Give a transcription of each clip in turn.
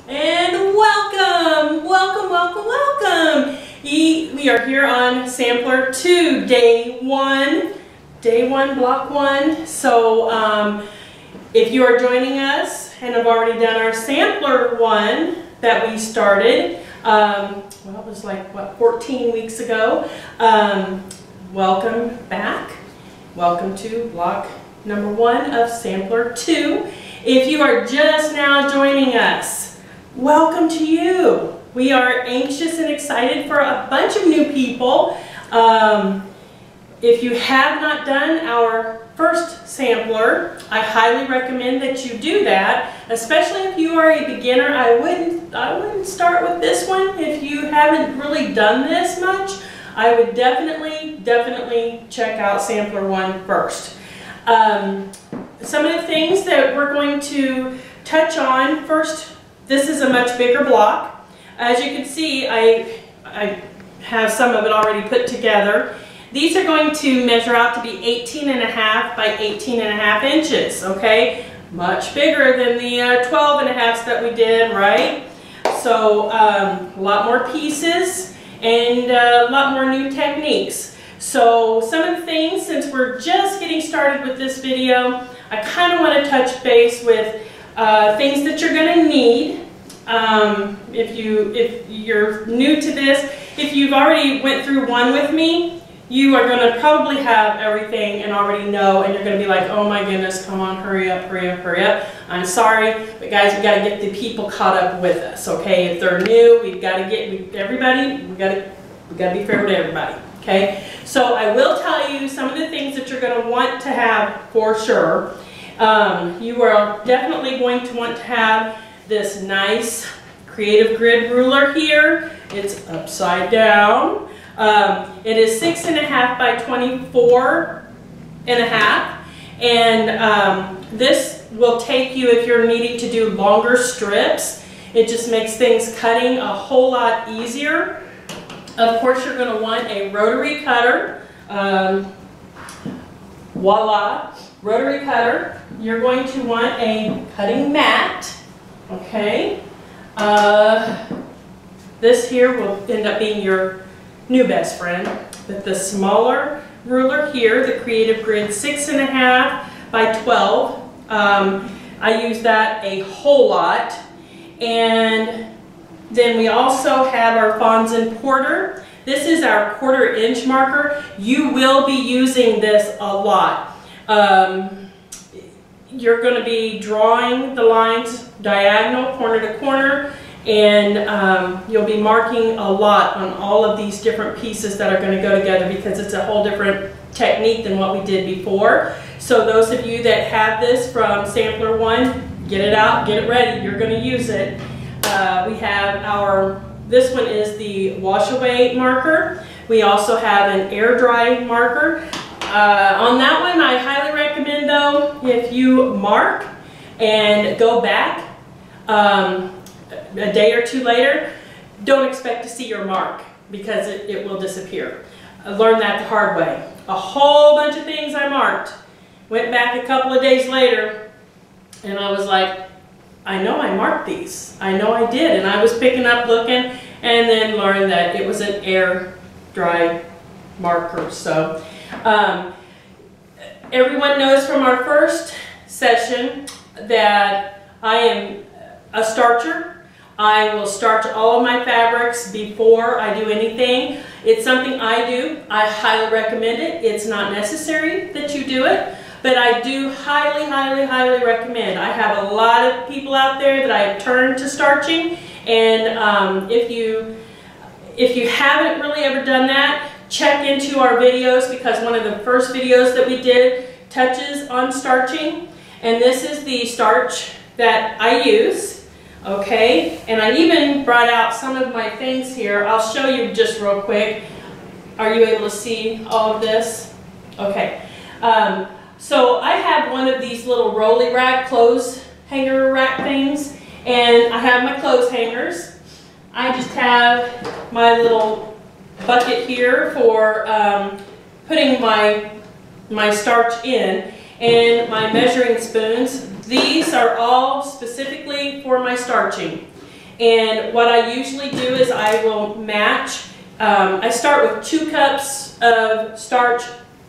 And welcome. We are here on Sampler 2, Day 1, Block 1. So if you are joining us and have already done our Sampler 1 that we started, well, it was like, what, 14 weeks ago. Welcome back. Welcome to Block number 1 of Sampler 2. If you are just now joining us, welcome to you. We are anxious and excited for a bunch of new people. If you have not done our first sampler, I highly recommend that you do that, especially if you are a beginner. I wouldn't start with this one if you haven't really done this much. I would definitely check out Sampler 1 first. Some of the things that we're going to touch on first, this is a much bigger block. As you can see, I have some of it already put together. These are going to measure out to be 18.5 by 18.5 inches, okay? Much bigger than the 12.5s that we did, right? So a lot more pieces and a lot more new techniques. So some of the things, since we're just getting started with this video, I kind of want to touch base with things that you're going to need. If you're new to this, if you've already went through one with me, you are going to probably have everything and already know, and you're going to be like, oh my goodness, come on, hurry up. I'm sorry, but guys, we got to get the people caught up with us, okay? If they're new, we've got to get everybody, we got to be fair to everybody, okay? So I will tell you some of the things that you're going to want to have for sure. You are definitely going to want to have this nice creative grid ruler here. It's upside down. It is 6.5 by 24.5, and this will take you if you're needing to do longer strips. It just makes things cutting a whole lot easier. Of course, you're going to want a rotary cutter. Voila, rotary cutter. You're going to want a cutting mat. Okay, this here will end up being your new best friend. But the smaller ruler here, the Creative Grid 6.5 by 12, I use that a whole lot. And then we also have our Fons and Porter. This is our 1/4 inch marker. You will be using this a lot. You're going to be drawing the lines diagonal, corner to corner, and you'll be marking a lot on all of these different pieces that are going to go together, because it's a whole different technique than what we did before. So those of you that have this from Sampler 1, get it out, get it ready, you're going to use it. We have this one is the wash away marker. We also have an air dry marker. On that one, I highly recommend, though, if you mark and go back a day or two later, don't expect to see your mark, because it will disappear. I learned that the hard way. A whole bunch of things I marked. Went back a couple of days later, and I was like, I know I marked these. I know I did. And I was picking up, looking, and then learned that it was an air dry marker. So everyone knows from our first session that I am a starcher. I will starch all of my fabrics before I do anything. It's something I do. I highly recommend it. It's not necessary that you do it, but I do highly recommend. I have a lot of people out there that I have turned to starching, and if you haven't really ever done that, check into our videos, because one of the first videos that we did touches on starching, and this is the starch that I use, okay? And I even brought out some of my things here. I'll show you just real quick. Are you able to see all of this? Okay. So I have one of these little rolly rack, clothes hanger rack things, and I have my clothes hangers. I just have my little bucket here for putting my starch in, and my measuring spoons. These are all specifically for my starching. And what I usually do is I will match, I start with 2 cups of starch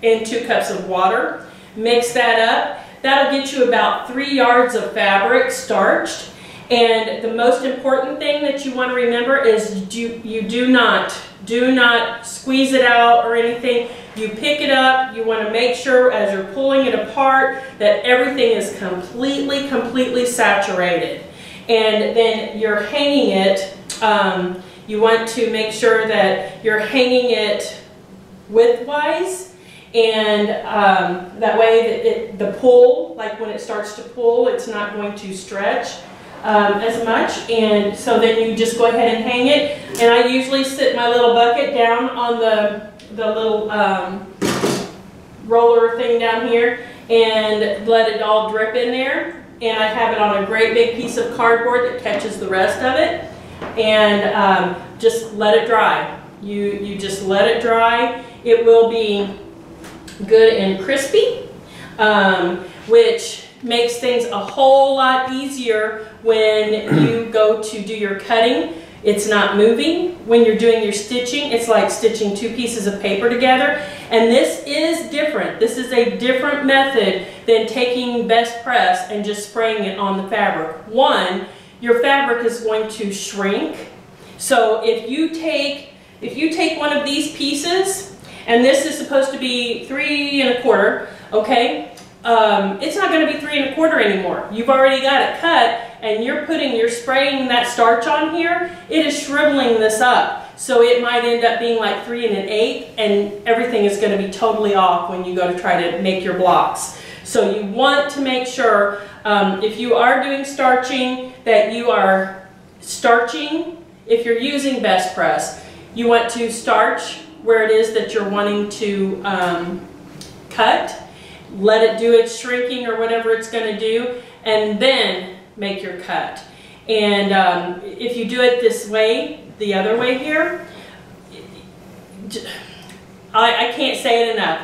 and 2 cups of water. Mix that up. That'll get you about 3 yards of fabric starched. And the most important thing that you want to remember is you do not squeeze it out or anything. You pick it up. You want to make sure as you're pulling it apart that everything is completely saturated. And then you're hanging it. You want to make sure that you're hanging it widthwise, and that way that the pull, like when it starts to pull, it's not going to stretch as much. And so then you just go ahead and hang it. And I usually sit my little bucket down on the little roller thing down here and let it all drip in there. And I have it on a great big piece of cardboard that catches the rest of it. And just let it dry. You just let it dry. It will be good and crispy, which makes things a whole lot easier when you go to do your cutting. It's not moving. When you're doing your stitching, it's like stitching 2 pieces of paper together. And this is different. This is a different method than taking best press and just spraying it on the fabric. One, your fabric is going to shrink. So if you take one of these pieces, and this is supposed to be 3 1/4, okay? It's not going to be 3 1/4 anymore. You've already got it cut, and you're spraying that starch on here. It is shriveling this up. So it might end up being like 3 1/8, and everything is going to be totally off when you go to try to make your blocks. So you want to make sure, if you are doing starching, that you are starching. If you're using best press, you want to starch where it is that you're wanting to cut. Let it do its shrinking or whatever it's going to do, and then make your cut. And if you do it this way, the other way here, I can't say it enough.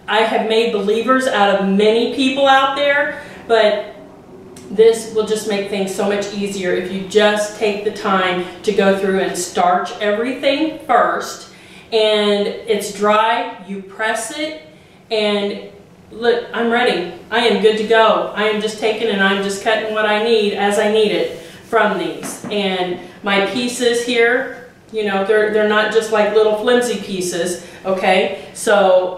I have made believers out of many people out there, but this will just make things so much easier if you just take the time to go through and starch everything first. And it's dry, you press it, and look, I'm ready. I am good to go. I am just taking and I'm just cutting what I need as I need it from these. And my pieces here, you know, they're not just like little flimsy pieces, okay? So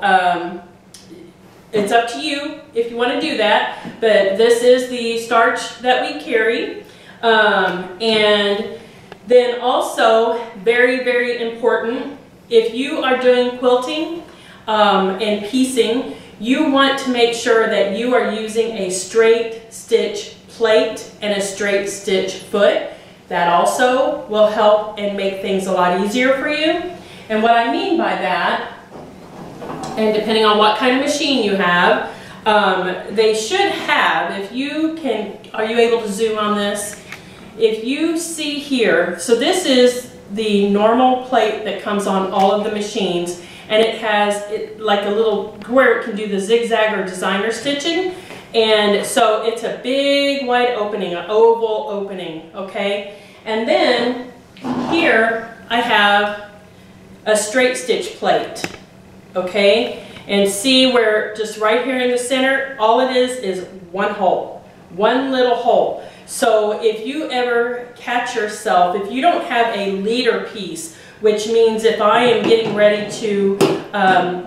it's up to you if you want to do that, but this is the starch that we carry. And then also, very important, if you are doing quilting and piecing, you want to make sure that you are using a straight stitch plate and a straight stitch foot. That also will help and make things a lot easier for you. And what I mean by that, and depending on what kind of machine you have, they should have, if you can, are you able to zoom on this? If you see here, so this is the normal plate that comes on all of the machines, and it has like a little, where it can do the zigzag or designer stitching. And so it's a big wide opening, an oval opening, okay? And then here I have a straight stitch plate, okay? And see where just right here in the center, all it is one hole, one little hole. So if you ever catch yourself, if you don't have a leader piece, which means if I am getting ready to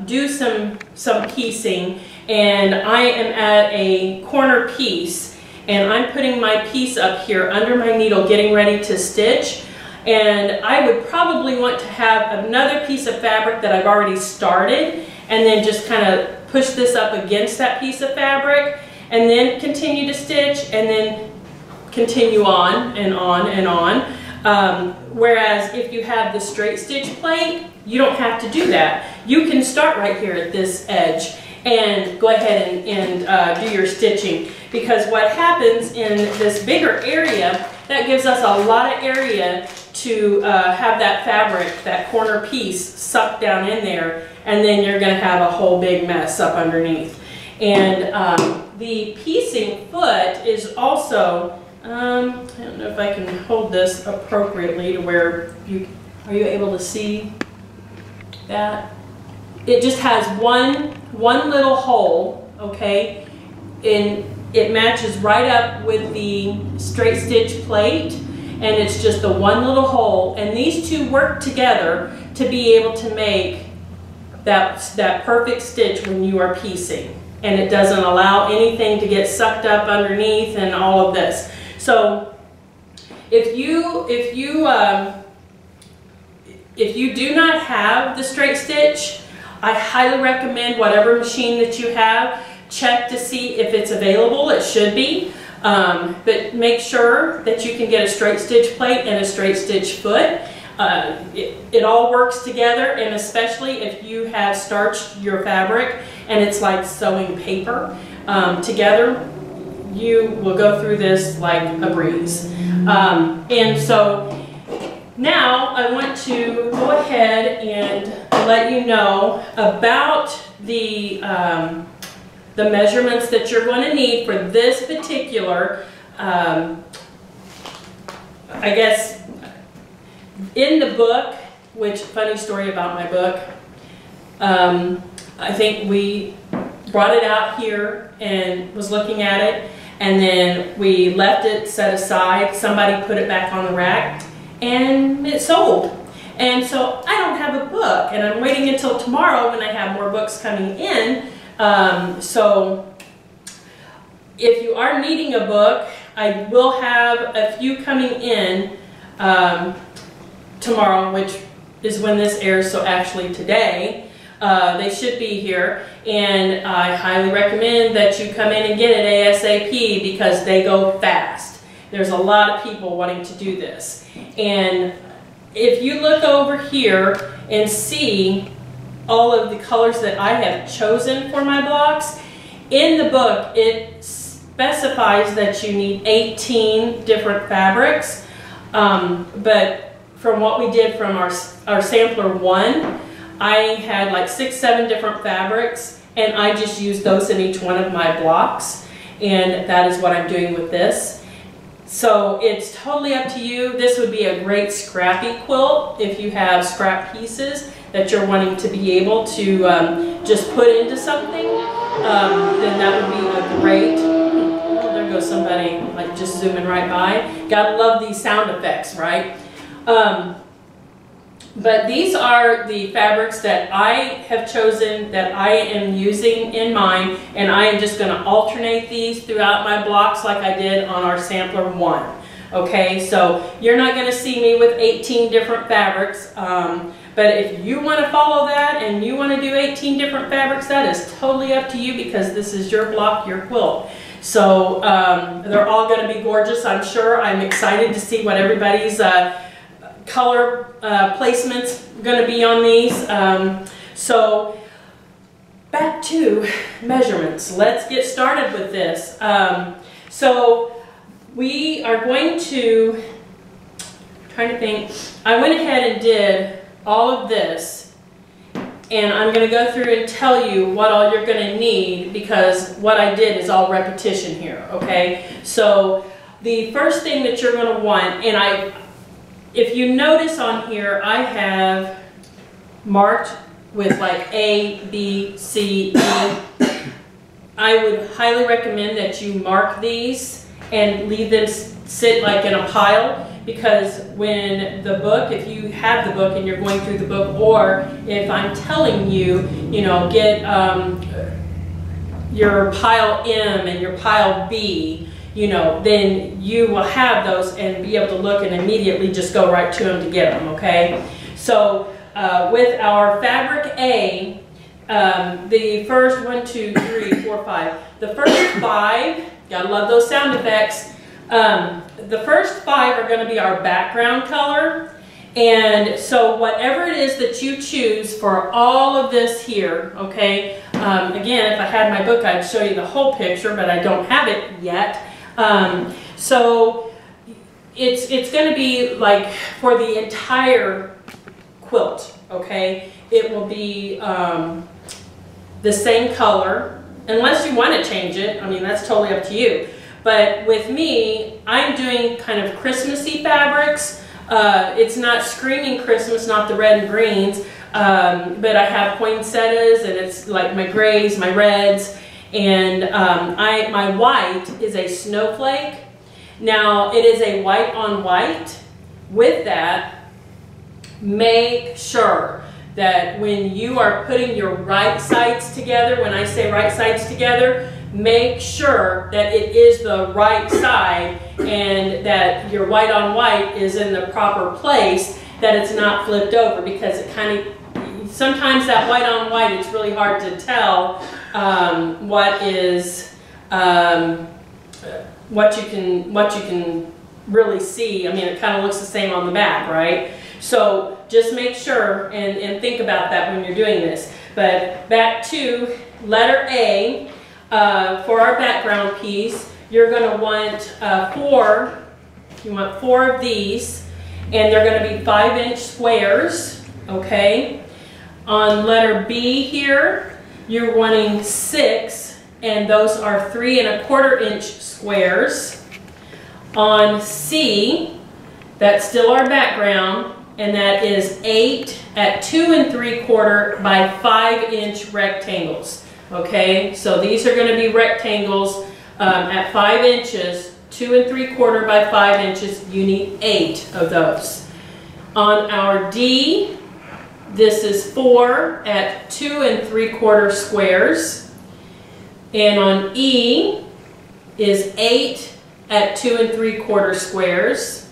do some piecing and I am at a corner piece and I'm putting my piece up here under my needle getting ready to stitch, and I would probably want to have another piece of fabric that I've already started and then just kind of push this up against that piece of fabric and then continue to stitch and then continue on and on and on. Whereas if you have the straight stitch plate, you don't have to do that. You can start right here at this edge and go ahead and do your stitching, because what happens in this bigger area, that gives us a lot of area to have that fabric, that corner piece sucked down in there, and then you're going to have a whole big mess up underneath. And the piecing foot is also I don't know if I can hold this appropriately to where are you able to see that? It just has one little hole, okay, and it matches right up with the straight stitch plate, and it's just the one little hole, and these two work together to be able to make that perfect stitch when you are piecing, and it doesn't allow anything to get sucked up underneath and all of this. So if you do not have the straight stitch, I highly recommend whatever machine that you have, check to see if it's available. It should be, but make sure that you can get a straight stitch plate and a straight stitch foot. It all works together, and especially if you have starched your fabric and it's like sewing paper together, you will go through this like a breeze. And so now I want to go ahead and let you know about the measurements that you're going to need for this particular, I guess, in the book, which, funny story about my book, I think we brought it out here and was looking at it, and then we left it set aside. Somebody put it back on the rack, and it sold. And so I don't have a book, and I'm waiting until tomorrow when I have more books coming in. So if you are needing a book, I will have a few coming in tomorrow, which is when this airs, so actually today. They should be here, and I highly recommend that you come in and get it ASAP because they go fast. There's a lot of people wanting to do this. And if you look over here and see all of the colors that I have chosen for my blocks, in the book it specifies that you need 18 different fabrics, but from what we did from our sampler 1, I had like 6-7 different fabrics, and I just used those in each one of my blocks, and that is what I'm doing with this. So it's totally up to you. This would be a great scrappy quilt if you have scrap pieces that you're wanting to be able to just put into something. Then that would be a great, oh, there goes somebody like just zooming right by. Gotta love these sound effects, right? But these are the fabrics that I have chosen, that I am using in mine, and I am just going to alternate these throughout my blocks like I did on our sampler 1. Okay, so you're not going to see me with 18 different fabrics, but if you want to follow that and you want to do 18 different fabrics, that is totally up to you because this is your block, your quilt. So they're all going to be gorgeous, I'm sure. I'm excited to see what everybody's color placements going to be on these. So back to measurements. Let's get started with this. So we are going to, trying to think, I went ahead and did all of this, and I'm going to go through and tell you what all you're going to need because what I did is all repetition here, okay? So the first thing that you're going to want, and if you notice on here, I have marked with like A, B, C, E. I would highly recommend that you mark these and leave them sit like in a pile, because when the book, if you have the book and you're going through the book, or if I'm telling you, you know, get your pile M and your pile B, you know, then you will have those and be able to look and immediately just go right to them to get them, okay? So with our fabric A, the first 1, 2, 3, 4, 5, the first 5, gotta love those sound effects, the first 5 are gonna be our background color. And so whatever it is that you choose for all of this here, okay, again, if I had my book, I'd show you the whole picture, but I don't have it yet. So it's going to be like for the entire quilt, okay? It will be the same color, unless you want to change it. I mean, that's totally up to you. But with me, I'm doing kind of Christmassy fabrics. It's not screaming Christmas, not the red and greens, but I have poinsettias, and it's like my grays, my reds, and my white is a snowflake. Now, it is a white on white. With that, make sure that when you are putting your right sides together, when I say right sides together, make sure that it is the right side and that your white on white is in the proper place, that it's not flipped over, because it kind of, sometimes that white on white, it's really hard to tell what you can really see. I mean, it kind of looks the same on the back, right? So just make sure and think about that when you're doing this. But back to letter A, for our background piece, you're going to want four of these, and they're going to be 5-inch squares, okay? On letter B here, you're wanting 6, and those are 3 1/4-inch squares. On C, that's still our background, and that is 8 at 2 3/4 by 5-inch rectangles. Okay, so these are going to be rectangles at 5 inches, 2 3/4 by 5 inches. You need 8 of those. On our D, this is 4 at 2 3/4 squares, and on E is 8 at 2 3/4 squares.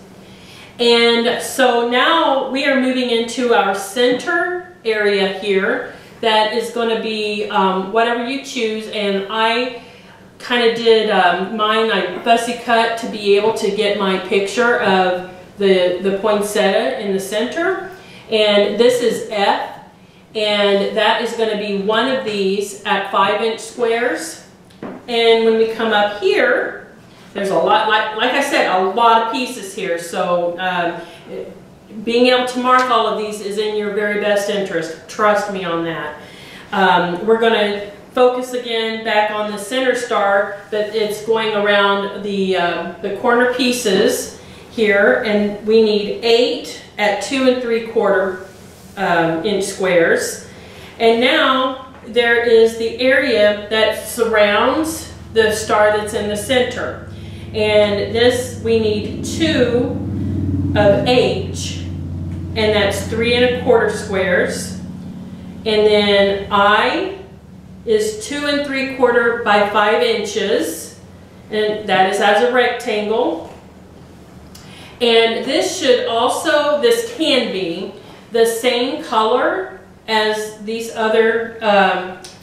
And so now we are moving into our center area here. That is going to be whatever you choose, and I kind of did mine, I fussy cut to be able to get my picture of the poinsettia in the center. And this is F, and that is going to be one of these at 5-inch squares. And when we come up here, there's a lot, like I said, a lot of pieces here, so being able to mark all of these is in your very best interest. Trust me on that. We're going to focus again back on the center star, but it's going around the corner pieces here, and we need 8 at 2 3/4 inch squares. And now there is the area that surrounds the star that's in the center. And this, we need 2 of H, and that's 3 1/4 squares. And then I is 2 3/4 by 5 inches, and that is as a rectangle. And this should also, this can be the same color as these other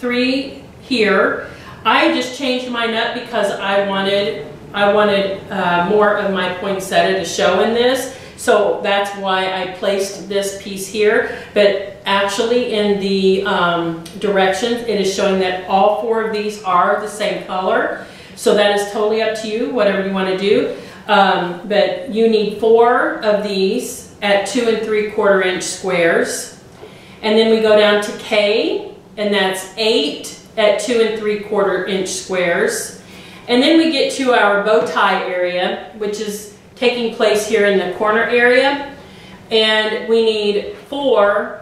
3 here. I just changed mine up because I wanted more of my poinsettia to show in this, so that's why I placed this piece here. But actually in the directions, it is showing that all 4 of these are the same color, so that is totally up to you, whatever you want to do. But you need 4 of these at 2 3/4 inch squares. And then we go down to K, and that's 8 at 2 3/4 inch squares. And then we get to our bow tie area, which is taking place here in the corner area. And we need 4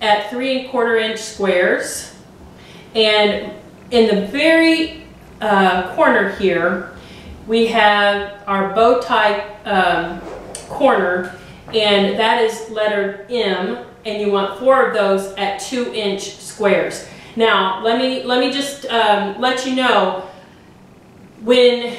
at 3 1/4 inch squares. And in the very corner here, we have our bow tie corner, and that is letter M, and you want 4 of those at 2-inch squares. Now, let me just let you know, when,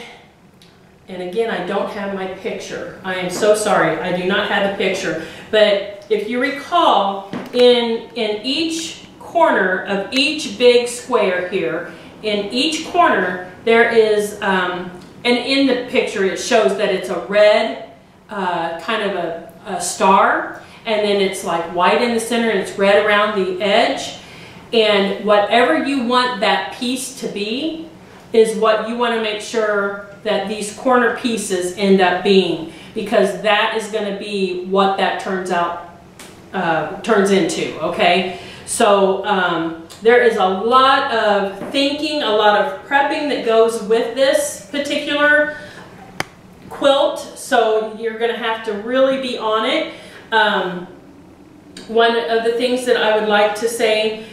and again, I don't have my picture. I am so sorry, I do not have a picture. But if you recall, in each corner of each big square here, in each corner there is, and in the picture it shows that it's a red kind of a star, and then it's like white in the center and it's red around the edge. And whatever you want that piece to be is what you want to make sure that these corner pieces end up being, because that is going to be what that turns into, okay? So There is a lot of thinking, a lot of prepping that goes with this particular quilt, so you're going to have to really be on it. One of the things that I would like to say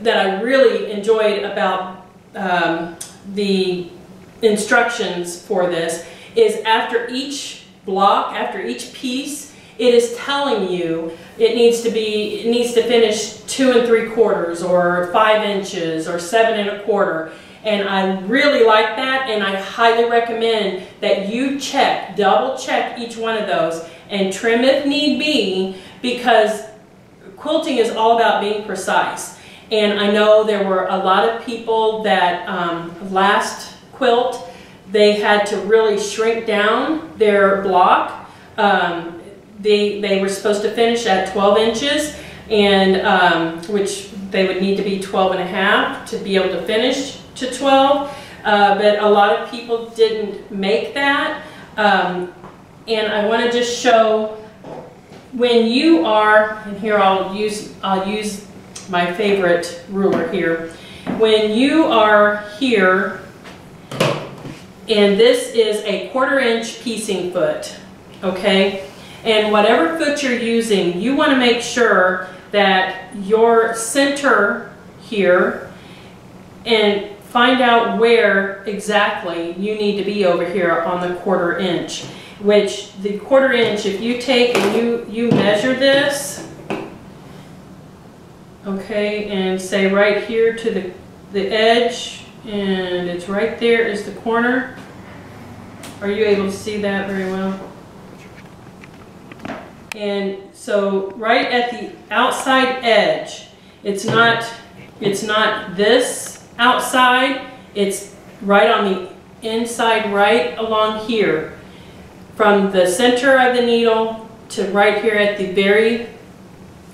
that I really enjoyed about the instructions for this is after each block, after each piece, it is telling you it needs to finish 2 3/4 or 5 inches or 7 1/4. And I really like that, and I highly recommend that you double check each one of those and trim if need be, because quilting is all about being precise. And I know there were a lot of people that last quilt, they had to really shrink down their block. They were supposed to finish at 12 inches, and which they would need to be 12 1/2 to be able to finish to 12, but a lot of people didn't make that. And I want to just show when you are, and here I'll use my favorite ruler here. When you are here, and this is a 1/4 inch piecing foot, okay? And whatever foot you're using, you want to make sure that your center here, and find out where exactly you need to be over here on the 1/4 inch. Which the 1/4 inch, if you take and you measure this, okay, and say right here to the edge, and it's right there is the corner. Are you able to see that very well? And so right at the outside edge, it's not this outside, it's right on the inside, right along here, from the center of the needle to right here at the very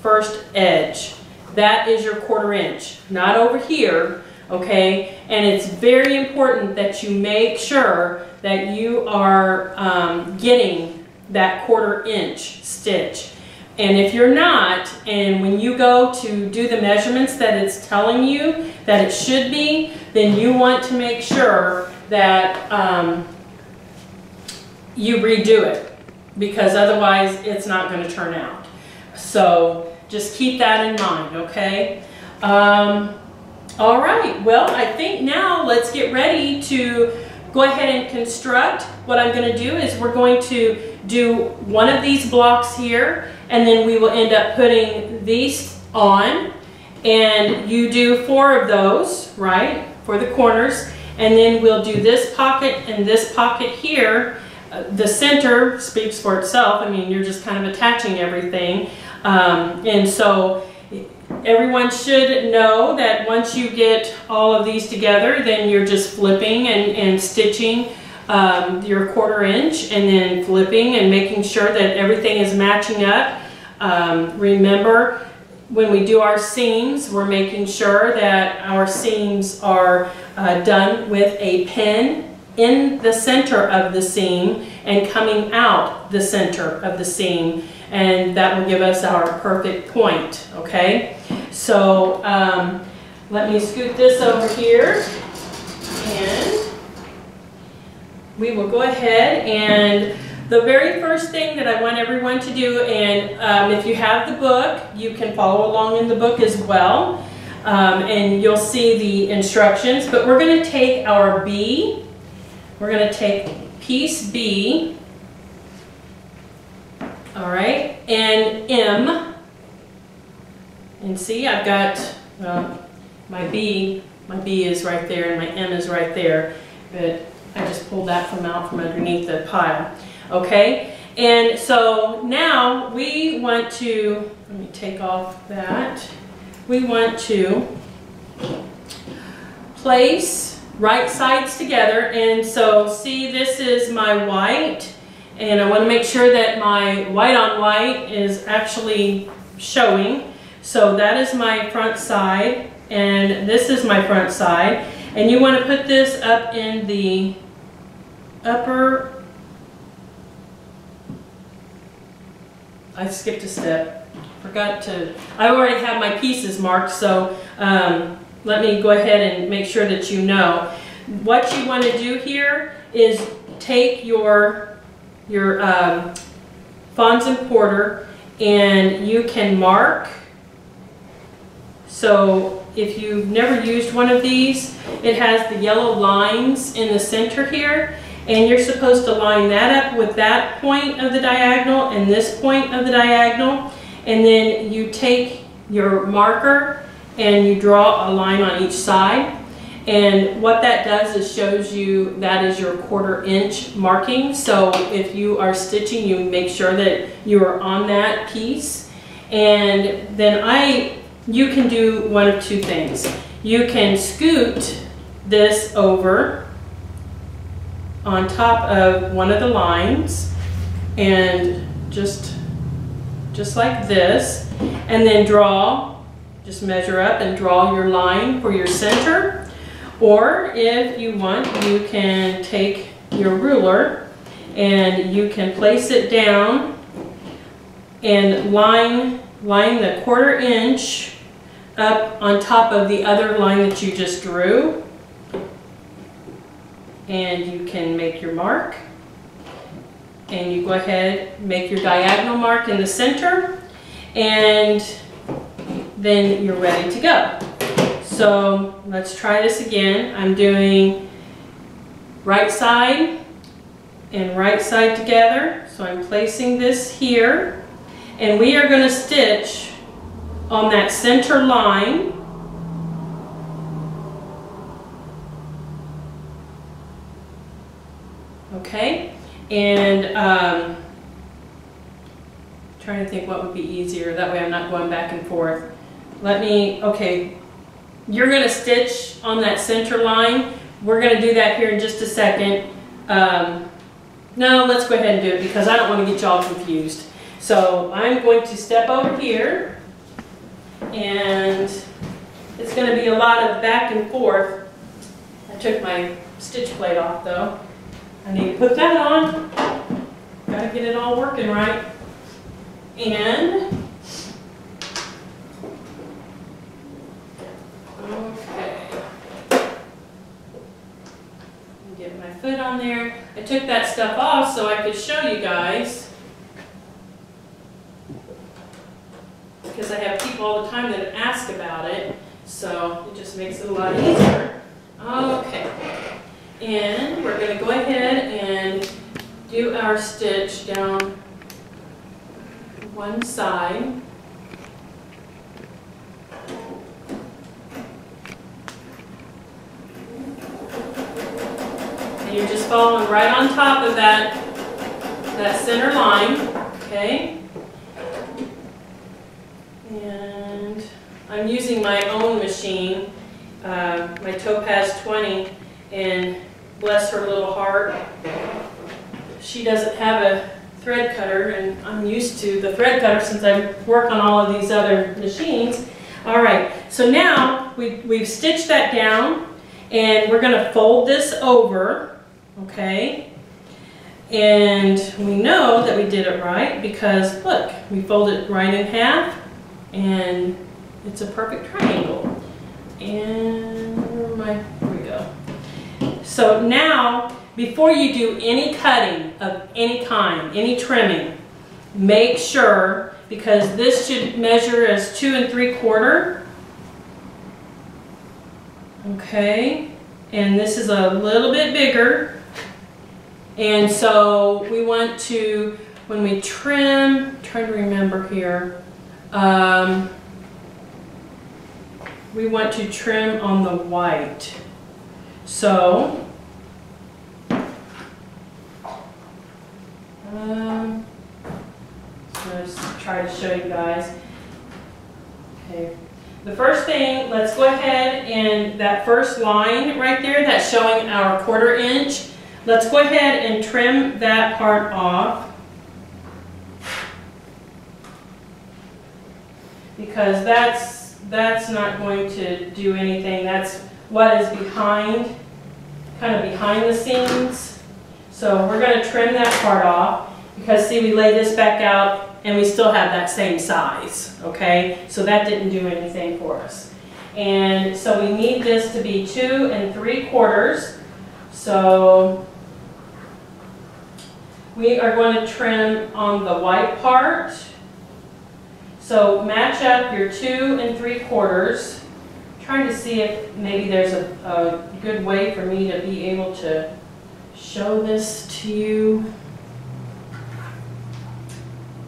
first edge. That is your 1/4 inch, not over here, okay? And it's very important that you make sure that you are getting that 1/4 inch stitch. And if you're not, and when you go to do the measurements that it's telling you that it should be, then you want to make sure that you redo it, because otherwise it's not going to turn out. So just keep that in mind, okay? All right, well, I think now let's get ready to go ahead and construct. What I'm going to do is we're going to do one of these blocks here, and then we will end up putting these on, and you do 4 of those, right, for the corners, and then we'll do this pocket and this pocket here. The center speaks for itself. I mean, you're just kind of attaching everything, and so everyone should know that once you get all of these together, then you're just flipping and stitching your 1/4 inch, and then flipping and making sure that everything is matching up. Remember, when we do our seams, we're making sure that our seams are done with a pin in the center of the seam and coming out the center of the seam, and that will give us our perfect point, okay? So let me scoot this over here, and we will go ahead, and the very first thing that I want everyone to do, and if you have the book, you can follow along in the book as well, and you'll see the instructions, but we're going to take our B, we're going to take piece B, all right, and M, and see, I've got my B is right there, and my M is right there, but I just pulled that out from underneath the pile. Okay, and so now we want to, let me take off that, we want to place right sides together, and so see, this is my white, and I want to make sure that my white on white is actually showing. So that is my front side, and this is my front side, and you want to put this up in the upper I skipped a step. Forgot to, I already have my pieces marked, so let me go ahead and make sure that you know. What you want to do here is take your Fons and Porter, and you can mark. So if you've never used one of these, it has the yellow lines in the center here, and you're supposed to line that up with that point of the diagonal and this point of the diagonal, and then you take your marker and you draw a line on each side. And what that does is shows you that is your 1/4 inch marking. So if you are stitching, you make sure that you are on that piece. And then you can do one of two things. You can scoot this over on top of one of the lines, and just like this, and then just measure up and draw your line for your center. Or if you want, you can take your ruler and you can place it down and line the 1/4 inch up on top of the other line that you just drew. And you can make your mark. And you go ahead, make your diagonal mark in the center, and then you're ready to go. So let's try this again. I'm doing right side and right side together. So I'm placing this here, and we are going to stitch on that center line. Okay, and trying to think what would be easier. That way I'm not going back and forth. Okay. You're going to stitch on that center line. We're going to do that here in just a second. No, let's go ahead and do it because I don't want to get y'all confused. So I'm going to step over here, and it's going to be a lot of back and forth. I took my stitch plate off though. I need to put that on. Got to get it all working right. And get my foot on there. I took that stuff off so I could show you guys, because I have people all the time that ask about it, so it just makes it a lot easier. Okay, and we're going to go ahead and do our stitch down one side. You're just following right on top of that center line, okay? And I'm using my own machine, my Topaz 20, and bless her little heart, she doesn't have a thread cutter, and I'm used to the thread cutter since I work on all of these other machines. All right, so now we've stitched that down, and we're going to fold this over. Okay, and we know that we did it right because look, we fold it right in half and it's a perfect triangle. And here we go. So now, before you do any cutting of any kind, any trimming, make sure, because this should measure as 2 3/4. Okay, and this is a little bit bigger. And so we want to, when we trim, I'm trying to remember here, we want to trim on the white. So, let's try to show you guys. Okay. The first thing, let's go ahead and that first line right there that's showing our 1/4 inch, let's go ahead and trim that part off, because that's not going to do anything. That's what is behind, kind of behind the scenes. So we're going to trim that part off, because see, we lay this back out and we still have that same size, okay? So that didn't do anything for us. And so we need this to be 2 3/4. So we are going to trim on the white part. So match up your 2 3/4. Trying to see if maybe there's a good way for me to be able to show this to you.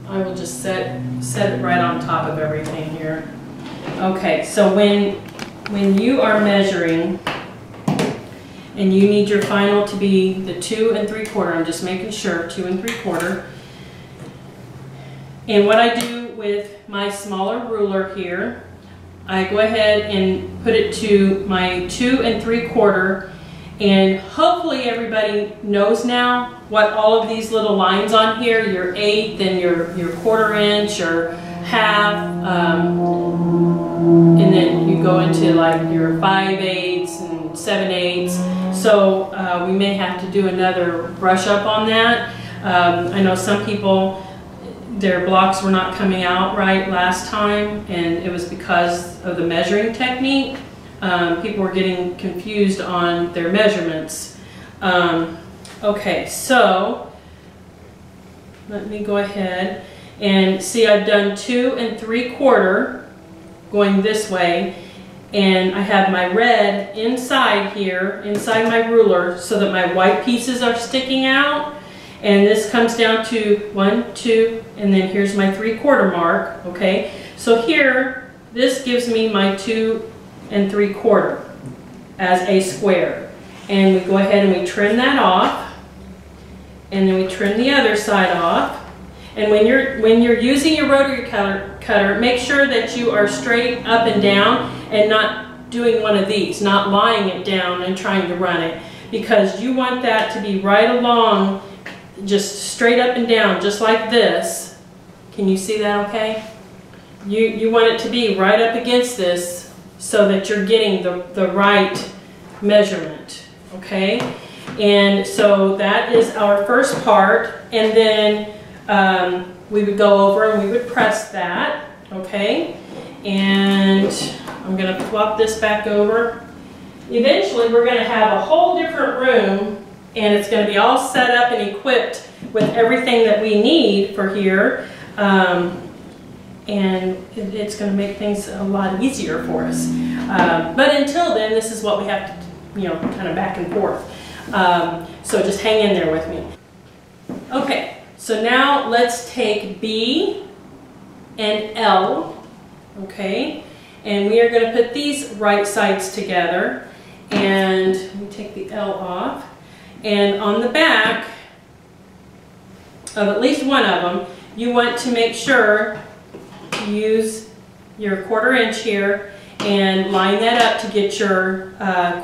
I will just set it right on top of everything here. Okay, so when you are measuring and you need your final to be the 2 3/4, I'm just making sure 2 3/4. And what I do with my smaller ruler here, I go ahead and put it to my 2 3/4, and hopefully everybody knows now what all of these little lines on here, your 1/8 and your 1/4 inch or half, and then you go into like your 5/8 and 7/8. So we may have to do another brush up on that. I know some people, their blocks were not coming out right last time, and it was because of the measuring technique. People were getting confused on their measurements. Okay, so let me go ahead and see, I've done 2 3/4 going this way, and I have my red inside here, inside my ruler, so that my white pieces are sticking out. And this comes down to 1, 2, and then here's my 3/4 mark, okay? So here, this gives me my 2 3/4 as a square. And we go ahead and we trim that off, and then we trim the other side off. And when you're using your rotary cutter, make sure that you are straight up and down and not doing one of these, not lying it down and trying to run it, because you want that to be right along, just straight up and down, just like this. Can you see that okay? You want it to be right up against this so that you're getting the right measurement, okay? And so that is our first part, and then we would go over and we would press that, okay? And I'm going to flop this back over. Eventually we're going to have a whole different room, and it's going to be all set up and equipped with everything that we need for here. And it's going to make things a lot easier for us. But until then, this is what we have to, kind of back and forth. So just hang in there with me. Okay, so now let's take B and L, okay? And we are going to put these right sides together. And we take the L off. And on the back of at least one of them, you want to make sure you use your 1/4 inch here and line that up to get your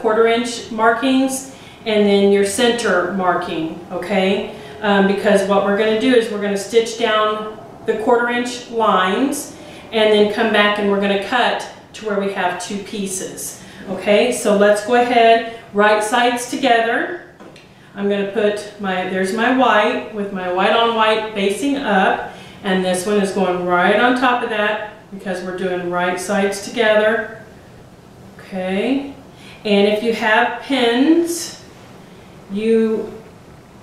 1/4 inch markings and then your center marking, okay? Because what we're going to do is we're going to stitch down the 1/4 inch lines and then come back and we're going to cut to where we have 2 pieces. Okay, so let's go ahead, right sides together. I'm going to put there's my white with my white on white facing up, and this one is going right on top of that because we're doing right sides together. Okay, and if you have pins, you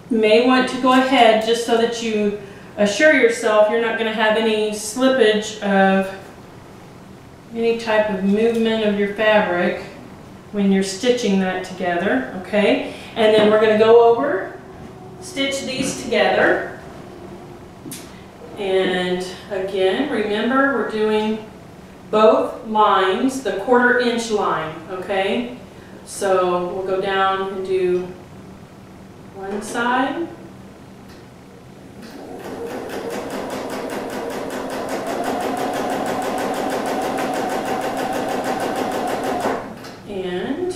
may want to go ahead just so that you assure yourself you're not going to have any slippage of any type of movement of your fabric when you're stitching that together, okay? And then we're going to go over, stitch these together. And again, remember we're doing both lines, the 1/4 inch line, okay? So we'll go down and do one side. And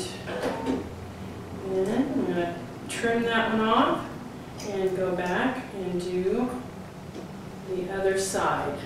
then I'm going to trim that one off and go back and do the other side.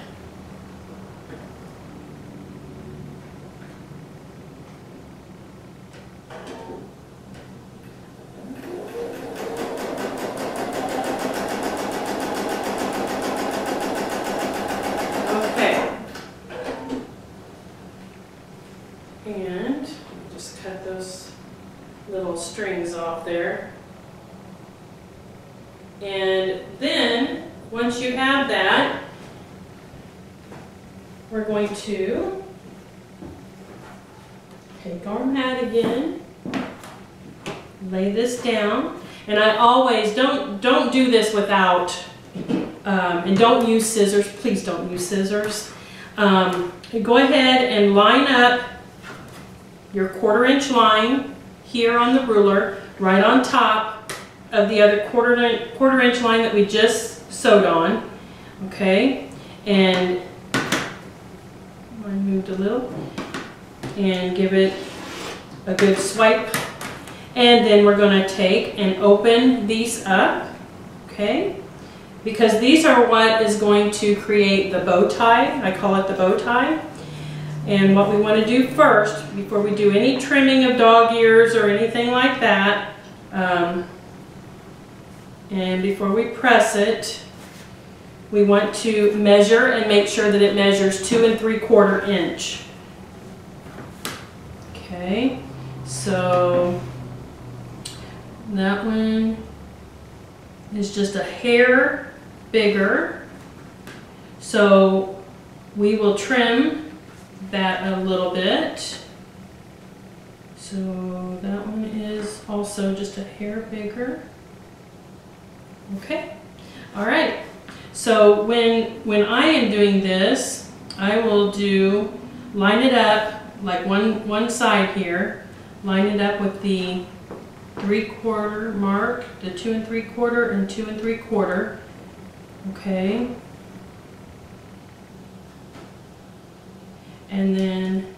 strings off there. And then, once you have that, we're going to take our mat again, lay this down, and I always, don't do this without, and don't use scissors, please don't use scissors. Go ahead and line up your 1/4 inch line here on the ruler, right on top of the other quarter inch line that we just sewed on, okay? And I moved a little, and give it a good swipe. And then we're going to take and open these up, okay? Because these are what is going to create the bow tie. I call it the bow tie. And what we want to do first, before we do any trimming of dog ears or anything like that, and before we press it, we want to measure and make sure that it measures 2 3/4 inch. Okay, so that one is just a hair bigger. So we will trim that a little bit. So that one is also just a hair bigger. Okay, all right. So when I am doing this, I will line it up like one side here, line it up with the 3/4 mark, the 2 3/4 and 2 3/4. Okay. And then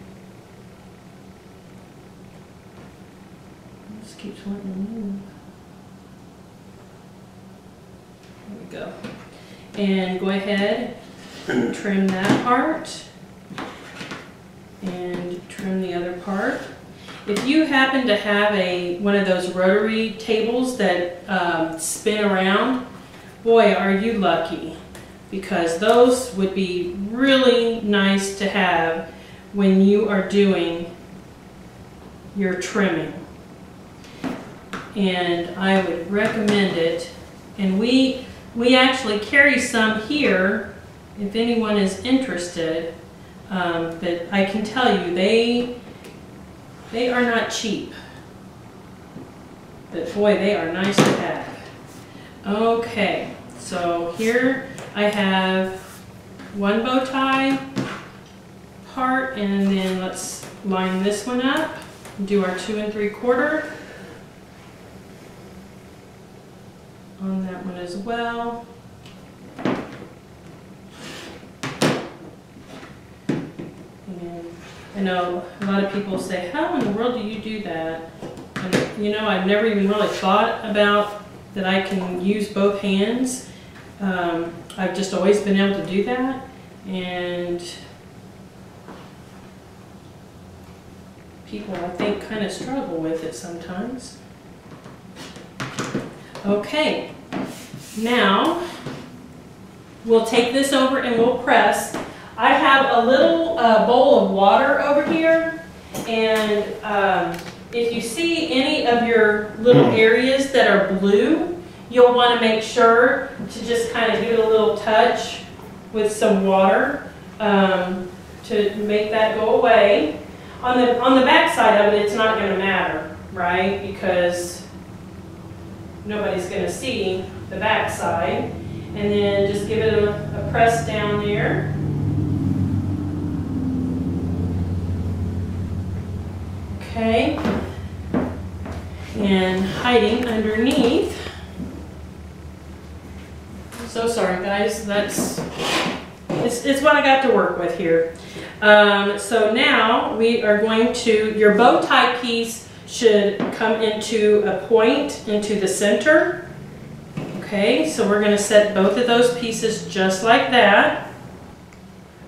this keeps wanting to move. There we go. And go ahead and trim that part and trim the other part. If you happen to have one of those rotary tables that spin around, boy, are you lucky, because those would be really nice to have when you are doing your trimming. And I would recommend it. And we actually carry some here if anyone is interested. But I can tell you, they are not cheap. But boy, they are nice to have. Okay, so here I have one bow tie part, and then let's line this one up and do our 2 3/4 on that one as well. And I know a lot of people say, how in the world do you do that? And you know, I've never even really thought about that I can use both hands. I've just always been able to do that, and people, I think, kind of struggle with it sometimes. Okay, now we'll take this over and we'll press. I have a little bowl of water over here, and if you see any of your little areas that are blue, you'll want to make sure to just kind of give it a little touch with some water to make that go away. On the back side of it, it's not going to matter, right? Because nobody's going to see the back side. And then just give it a press down there. Okay. And hiding underneath. So sorry guys, it's what I got to work with here. So now we are going to, your bow tie piece should come into a point into the center. Okay, so we're going to set both of those pieces just like that.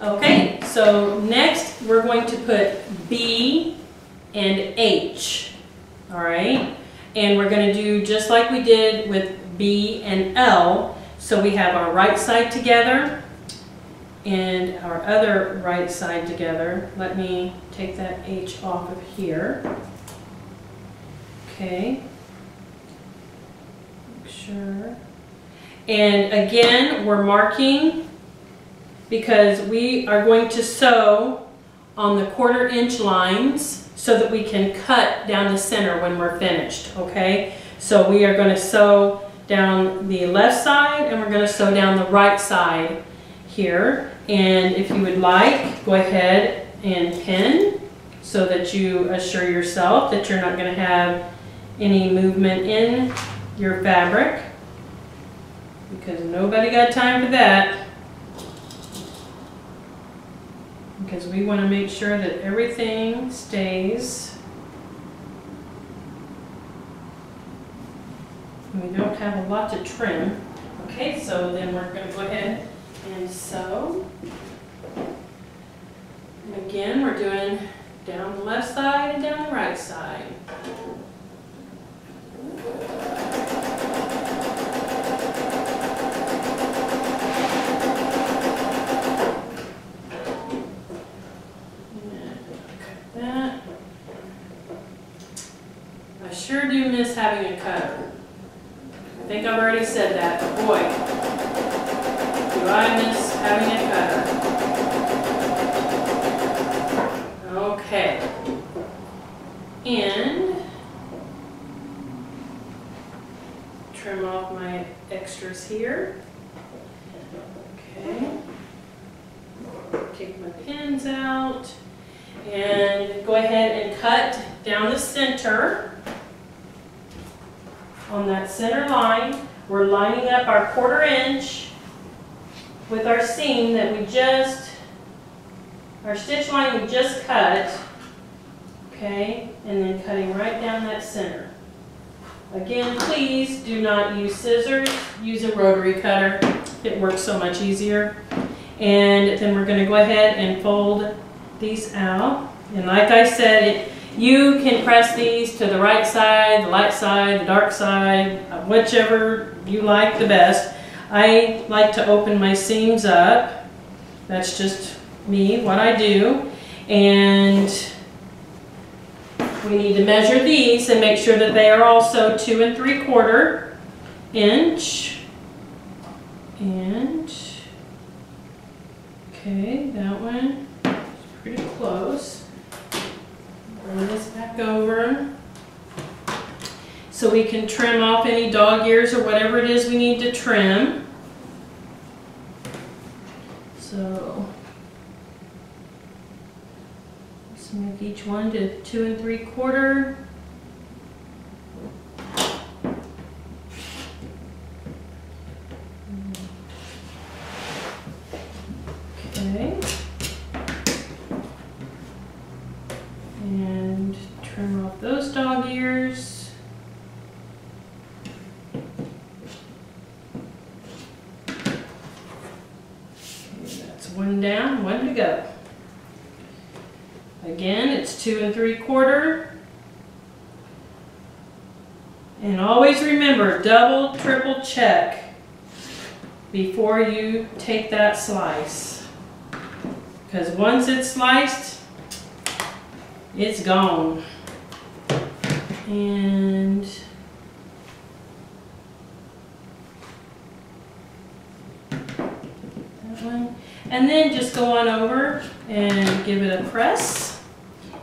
Okay, so next we're going to put B and H. All right, and we're going to do just like we did with B and L. So we have our right side together and our other right side together. Let me take that H off of here. Okay. Make sure. And again, we're marking because we are going to sew on the 1/4 inch lines so that we can cut down the center when we're finished, okay? So we are going to sew down the left side and we're going to sew down the right side here. And if you would like, go ahead and pin so that you assure yourself that you're not going to have any movement in your fabric, because nobody got time for that. Because we want to make sure that everything stays. We don't have a lot to trim. Okay, so then we're going to go ahead and sew. And again, we're doing down the left side and down the right side. I sure do miss having a cutter. I think I've already said that, but boy, do I miss having a cutter. Okay. And trim off my extras here. Okay. Take my pins out and go ahead and cut down the center. On that center line, we're lining up our 1/4 inch with our seam that we just, our stitch line we just cut, okay, and then cutting right down that center. Again, please do not use scissors, use a rotary cutter. It works so much easier. And then we're going to go ahead and fold these out. And like I said, you can press these to the right side, the light side, the dark side, whichever you like the best. I like to open my seams up. That's just me, what I do. And we need to measure these and make sure that they are also 2 3/4 inch. And, okay, that one is pretty close. Bring this back over so we can trim off any dog ears or whatever it is we need to trim. So let's make each one to 2 3/4. Okay. And trim off those dog ears. Okay, that's one down, one to go. Again, it's 2 3/4. And always remember, double, triple check before you take that slice. Because once it's sliced, it's gone. And that one. And then just go on over and give it a press.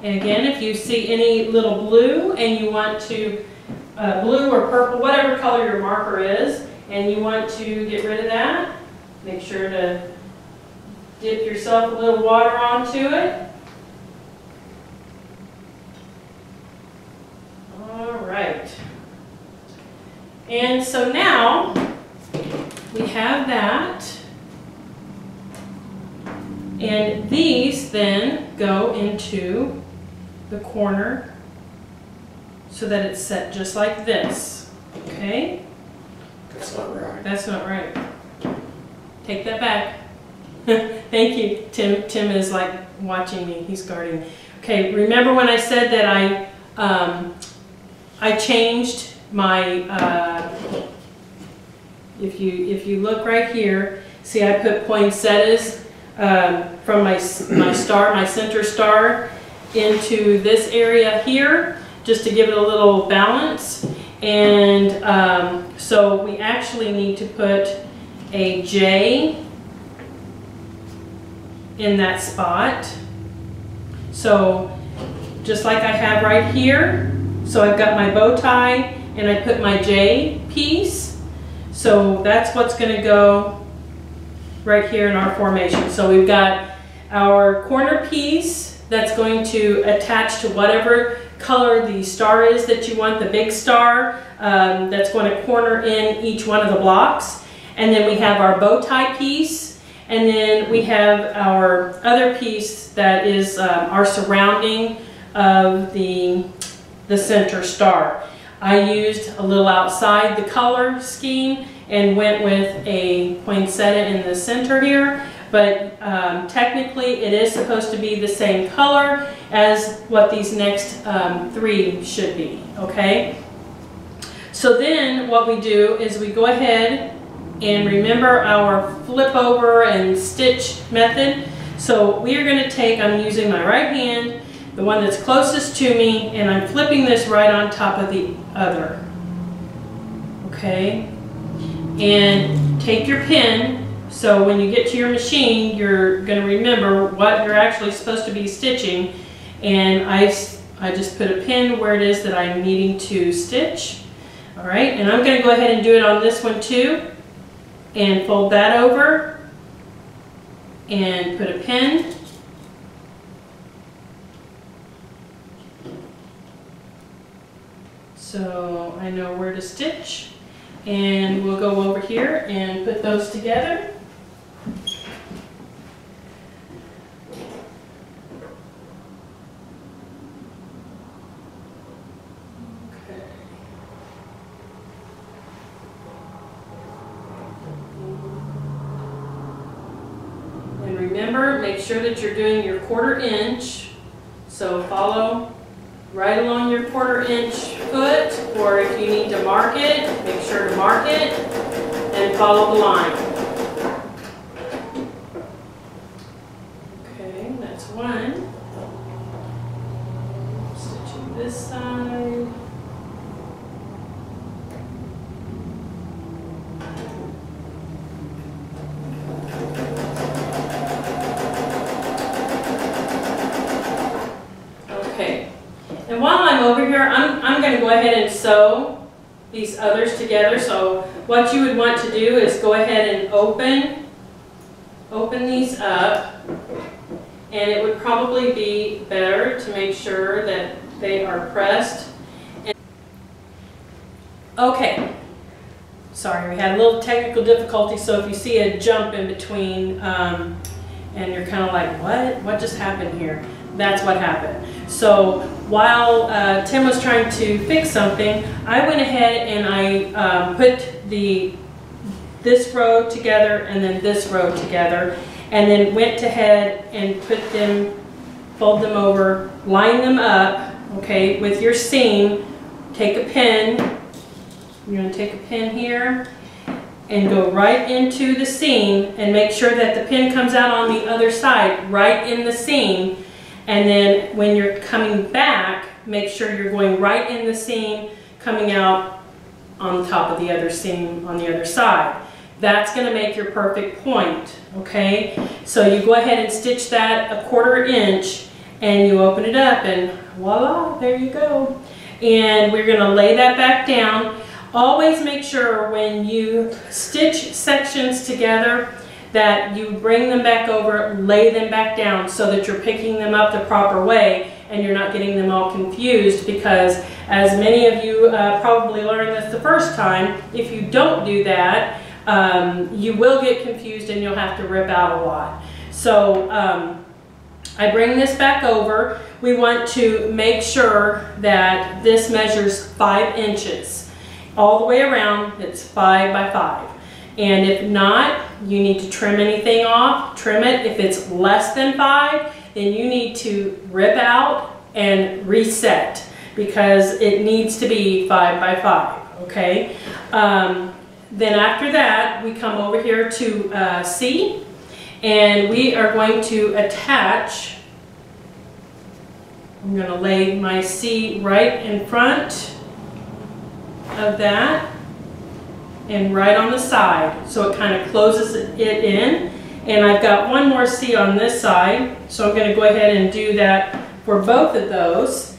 And again, if you see any little blue and you want to, blue or purple, whatever color your marker is, and you want to get rid of that, make sure to dip yourself a little water onto it. Alright. And so now we have that. And these then go into the corner so that it's set just like this. Okay? That's not right. That's not right. Take that back. Thank you. Tim is like watching me. He's guarding. Okay, remember when I said that I changed my, if you look right here, see I put poinsettias from my star, my center star, into this area here, just to give it a little balance. And so we actually need to put a J in that spot. So just like I have right here, so I've got my bow tie and I put my J piece. So that's what's going to go right here in our formation. So we've got our corner piece that's going to attach to whatever color the star is that you want, the big star that's going to corner in each one of the blocks. And then we have our bow tie piece, and then we have our other piece that is our surrounding of the center star. I used a little outside the color scheme and went with a poinsettia in the center here, but technically it is supposed to be the same color as what these next three should be, okay? So then what we do is we go ahead and remember our flip over and stitch method. So we are going to take, I'm using my right hand, the one that's closest to me, and I'm flipping this right on top of the other. Okay? And take your pin, so when you get to your machine, you're going to remember what you're actually supposed to be stitching. And I just put a pin where it is that I'm needing to stitch. Alright, and I'm going to go ahead and do it on this one too. And fold that over and put a pin. So I know where to stitch, and we'll go over here and put those together. Okay. And remember, make sure that you're doing your 1/4 inch. So follow right along your 1/4 inch foot, or if you need to mark it, make sure to mark it and follow the line. Okay, that's one. Stitching this side. Okay. And while I'm over here, I'm going to go ahead and sew these others together. So what you would want to do is go ahead and open these up. And it would probably be better to make sure that they are pressed. Okay. Sorry, we had a little technical difficulty, so if you see a jump in between and you're kind of like, what just happened here? That's what happened. So while Tim was trying to fix something, I went ahead and I put this row together and then this row together, and then went ahead and fold them over, line them up, okay, with your seam. Take a pin, you're going to take a pin here and go right into the seam, and make sure that the pin comes out on the other side, right in the seam. And then when you're coming back, make sure you're going right in the seam, coming out on top of the other seam on the other side. That's going to make your perfect point, okay? So you go ahead and stitch that a 1/4 inch, and you open it up, and voila, there you go. And we're going to lay that back down. Always make sure when you stitch sections together that you bring them back over, lay them back down, so that you're picking them up the proper way and you're not getting them all confused, because as many of you probably learned this the first time, if you don't do that, you will get confused and you'll have to rip out a lot. So I bring this back over. We want to make sure that this measures 5 inches. All the way around, it's 5 by 5. And if not, you need to trim anything off, trim it. If it's less than 5, then you need to rip out and reset, because it needs to be 5 by 5, okay? Then after that, we come over here to C, and we are going to attach I'm going to lay my C right in front of that and right on the side, so it kind of closes it in. And I've got one more C on this side, so I'm going to go ahead and do that for both of those.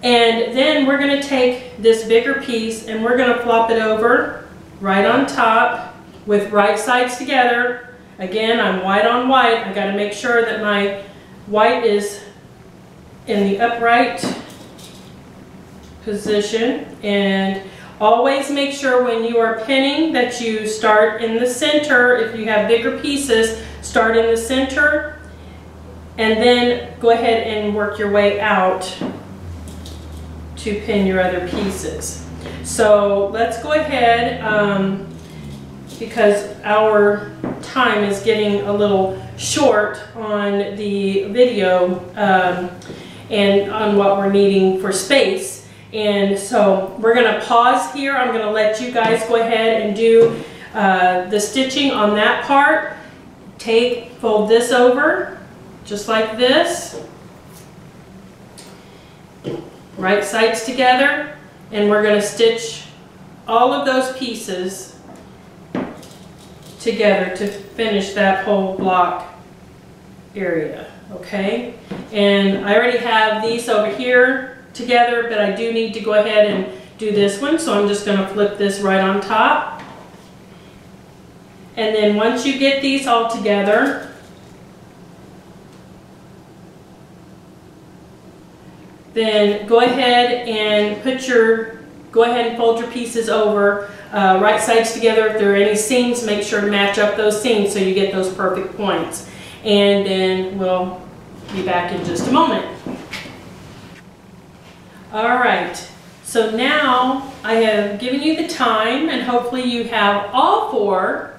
And then we're going to take this bigger piece and we're going to flop it over right on top with right sides together. Again, I'm white on white. I got to make sure that my white is in the upright position, and always make sure when you are pinning that you start in the center. If you have bigger pieces, start in the center and then go ahead and work your way out to pin your other pieces. So let's go ahead, because our time is getting a little short on the video and on what we're needing for space. And so we're going to pause here. I'm going to let you guys go ahead and do the stitching on that part. Fold this over just like this. Right sides together, and we're going to stitch all of those pieces together to finish that whole block area, okay? And I already have these over here together, but I do need to go ahead and do this one, so I'm just going to flip this right on top. And then once you get these all together, then go ahead and fold your pieces over right sides together. If there are any seams, make sure to match up those seams so you get those perfect points. And then we'll be back in just a moment. All right, so now I have given you the time, and hopefully you have all four.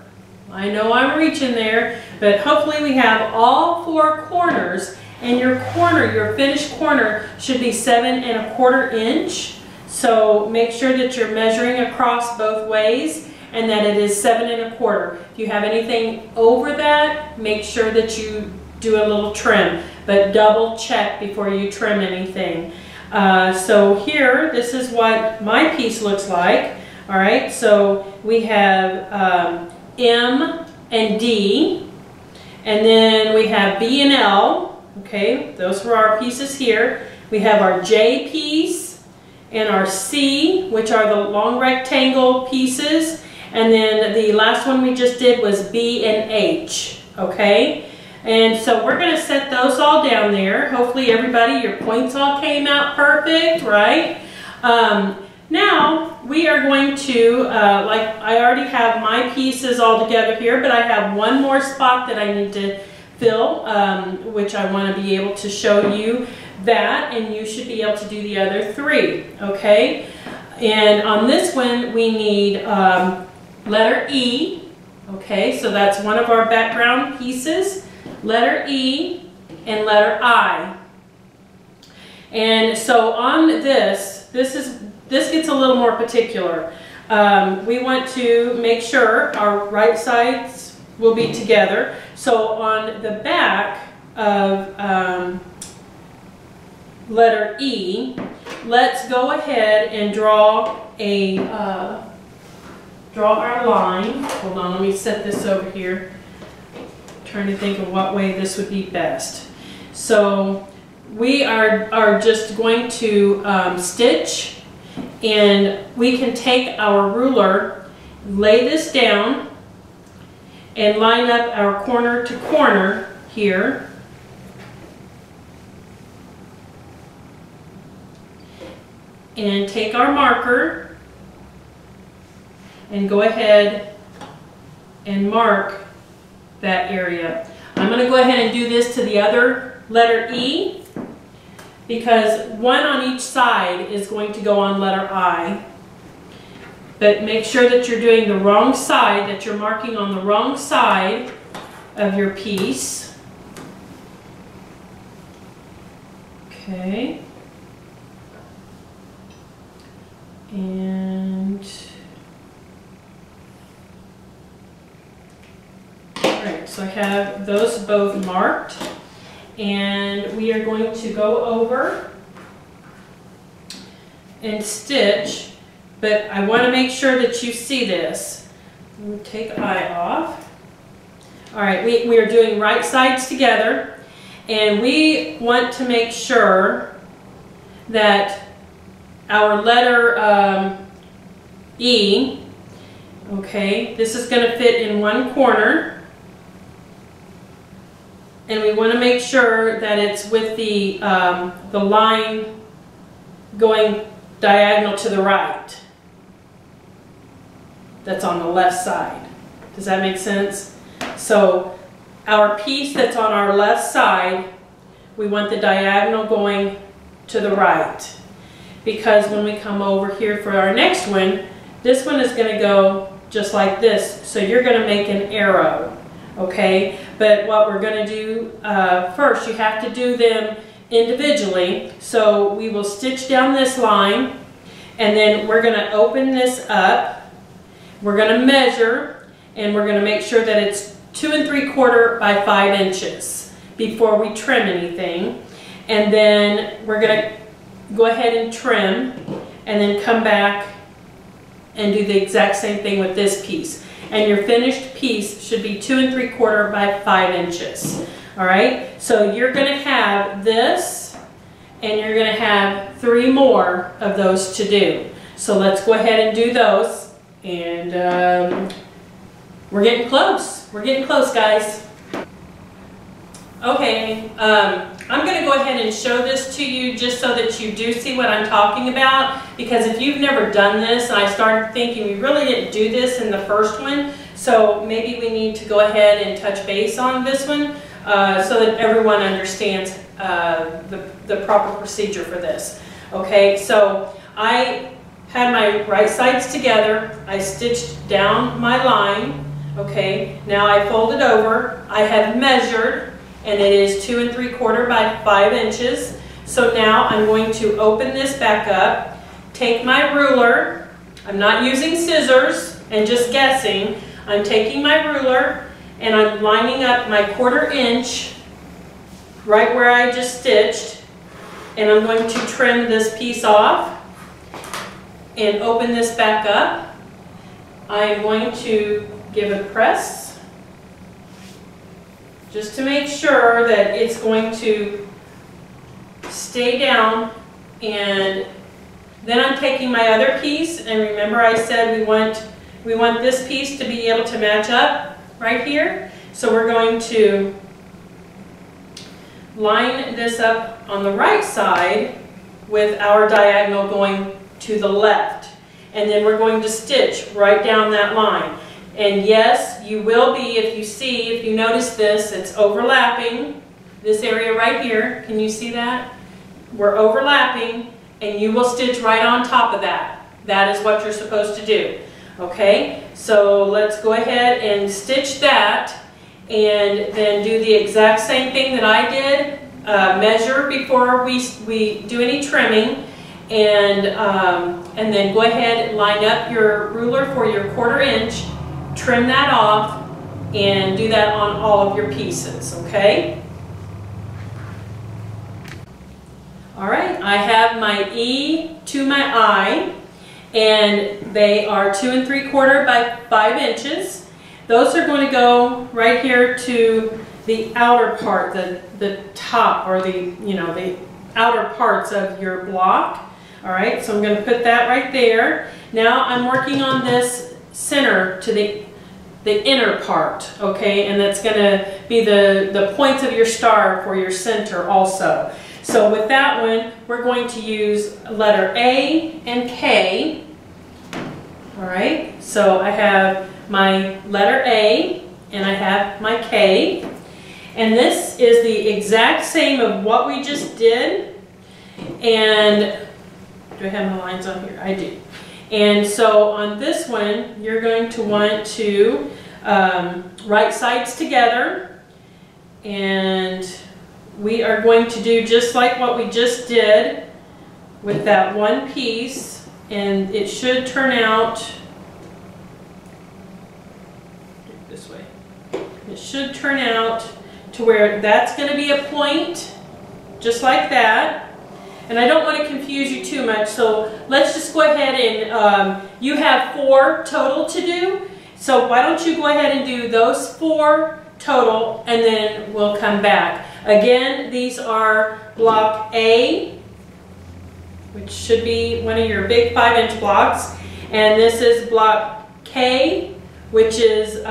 I know I'm reaching there, but hopefully we have all four corners. And your corner, your finished corner, should be 7 1/4 inch. So make sure that you're measuring across both ways and that it is 7 1/4. If you have anything over that, make sure that you do a little trim, but double check before you trim anything. So here, this is what my piece looks like. All right, so we have M and D, and then we have B and L. Okay, those were our pieces here. We have our J piece and our C, which are the long rectangle pieces. And then the last one we just did was B and H, okay? And so we're going to set those all down there. Hopefully everybody, your points all came out perfect, right? Now we are going to, like I already have my pieces all together here, but I have one more spot that I need to fill, which I want to be able to show you that, and you should be able to do the other three, okay? And on this one we need letter E, okay? So that's one of our background pieces, letter E and letter I. And so on this gets a little more particular. We want to make sure our right sides will be together. So on the back of letter E, let's go ahead and draw our line. Hold on, let me set this over here. I'm trying to think of what way this would be best. So we are just going to stitch, and we can take our ruler, lay this down, and line up our corner to corner here. And take our marker and go ahead and mark that area. I'm going to go ahead and do this to the other letter E, because one on each side is going to go on letter I. But make sure that you're doing the wrong side, that you're marking on the wrong side of your piece. Okay. And all right, so I have those both marked, and we are going to go over and stitch, but I want to make sure that you see this. Take eye off. All right, we are doing right sides together, and we want to make sure that our letter E, okay, this is going to fit in one corner, and we want to make sure that it's with the line going diagonal to the right. That's on the left side. Does that make sense? So our piece that's on our left side, we want the diagonal going to the right. Because when we come over here for our next one, this one is going to go just like this. So you're going to make an arrow, okay? But what we're going to do first, you have to do them individually. So we will stitch down this line, and then we're going to open this up. We're going to measure, and we're going to make sure that it's 2 3/4 by 5 inches before we trim anything. And then we're going to go ahead and trim, and then come back and do the exact same thing with this piece. And your finished piece should be 2 3/4 by 5 inches. All right, so you're going to have this, and you're going to have 3 more of those to do. So let's go ahead and do those. And we're getting close. We're getting close, guys. Okay, I'm going to go ahead and show this to you just so that you do see what I'm talking about, because if you've never done this, and I started thinking we really didn't do this in the first one, so maybe we need to go ahead and touch base on this one so that everyone understands the proper procedure for this. Okay, so I had my right sides together, I stitched down my line, okay, now I folded over, I have measured, and it is 2 3/4 by 5 inches. So now I'm going to open this back up, take my ruler, I'm not using scissors and just guessing, I'm taking my ruler and I'm lining up my 1/4 inch right where I just stitched, and I'm going to trim this piece off and open this back up. I am going to give it a press just to make sure that it's going to stay down, and then I'm taking my other piece, and remember I said we want this piece to be able to match up right here, so we're going to line this up on the right side with our diagonal going to the left, and then we're going to stitch right down that line. And yes, you will be, if you notice this, it's overlapping this area right here. Can you see that? We're overlapping, and you will stitch right on top of that. That is what you're supposed to do. Okay, so let's go ahead and stitch that, and then do the exact same thing that I did. Measure before we do any trimming, and then go ahead and line up your ruler for your 1/4 inch. Trim that off, and do that on all of your pieces, okay? All right, I have my E to my I, and they are 2 3/4 by 5 inches. Those are going to go right here to the outer part, the top, or the outer parts of your block. All right, so I'm going to put that right there. Now I'm working on this center to the inner part, okay, and that's going to be the points of your star for your center also. So with that one, we're going to use letter A and K. All right, so I have my letter A and I have my K, and this is the exact same of what we just did. And do I have my lines on here? I do. And so on this one, you're going to want to right sides together, and we are going to do just like what we just did with that one piece, and it should turn out this way. It should turn out to where that's going to be a point, just like that. And I don't want to confuse you too much, so let's just go ahead and you have 4 total to do. So why don't you go ahead and do those 4 total, and then we'll come back. Again, these are block A, which should be one of your big 5-inch blocks. And this is block K, which is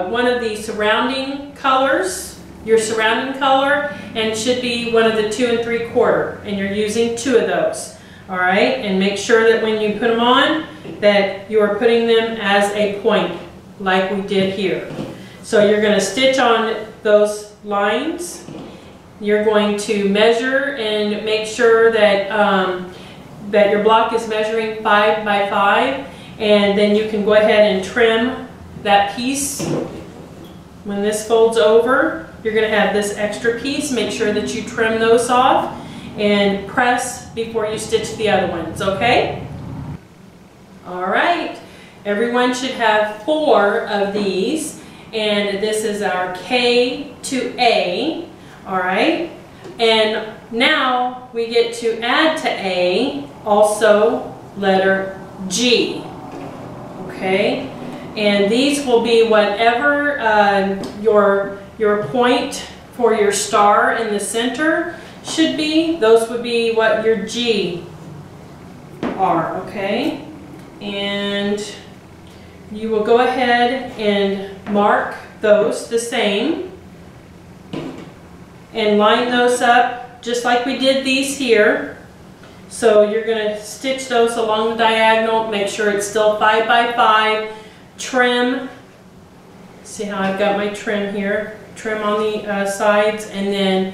one of the surrounding colors, your surrounding color, and should be one of the 2 3/4. And you're using 2 of those. All right, and make sure that when you put them on, that you are putting them as a point, like we did here. So you're going to stitch on those lines. You're going to measure and make sure that that your block is measuring 5 by 5, and then you can go ahead and trim that piece. When this folds over, you're going to have this extra piece. Make sure that you trim those off and press before you stitch the other ones, okay? All right, everyone should have 4 of these. And this is our K to A, all right? And now we get to add to A also letter G, okay? And these will be whatever your point for your star in the center should be. Those would be what your G are, okay? And you will go ahead and mark those the same and line those up just like we did these here. So you're going to stitch those along the diagonal, make sure it's still 5 by 5, trim, see how I've got my trim here, trim on the sides, and then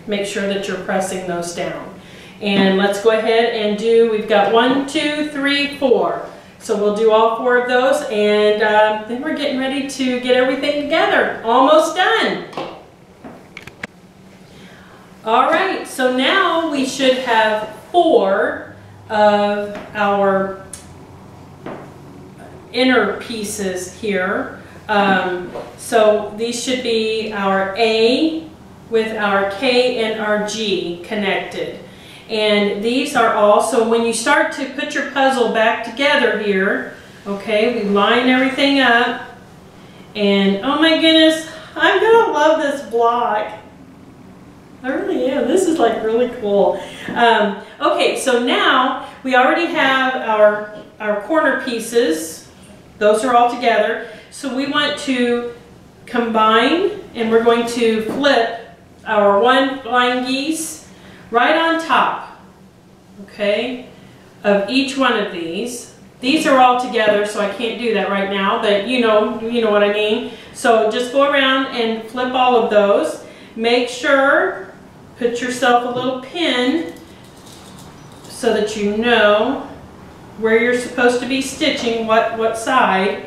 make sure that you're pressing those down. And let's go ahead and do, we've got 1, 2, 3, 4. So we'll do all 4 of those, and then we're getting ready to get everything together. Almost done. All right, so now we should have 4 of our inner pieces here. So these should be our A with our K and our G connected. And these are all, so when you start to put your puzzle back together here, okay, we line everything up, and oh my goodness, I'm gonna love this block. I really am. This is like really cool. Okay, so now we already have our corner pieces. Those are all together. So we want to combine, and we're going to flip our 1 line geese right on top, okay, of each one of these. These are all together, so I can't do that right now, but you know what I mean. So just go around and flip all of those. Make sure, put yourself a little pin so that you know where you're supposed to be stitching, what side,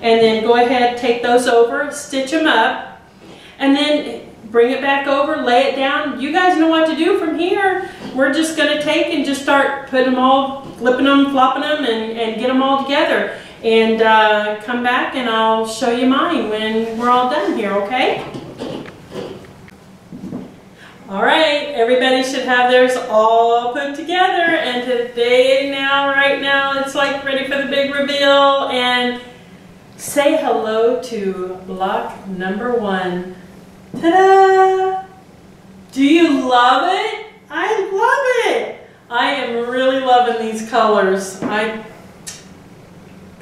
and then go ahead, take those over, stitch them up, and then bring it back over, lay it down. You guys know what to do from here. We're just going to take and just start putting them all, flipping them, flopping them, and get them all together. And come back and I'll show you mine when we're all done here, okay? All right, everybody should have theirs all put together. And today, right now, it's like ready for the big reveal. And say hello to block number 1. Ta-da! Do you love it? I love it! I am really loving these colors. Pat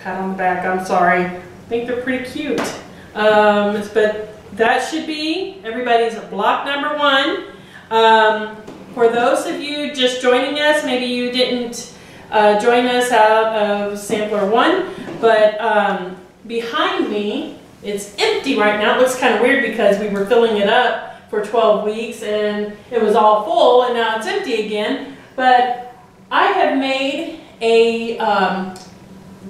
on the back, I'm sorry. I think they're pretty cute. But that should be everybody's block number 1. For those of you just joining us, maybe you didn't join us out of sampler 1, but behind me, it's empty right now. It looks kind of weird because we were filling it up for 12 weeks and it was all full, and now it's empty again. But I have made a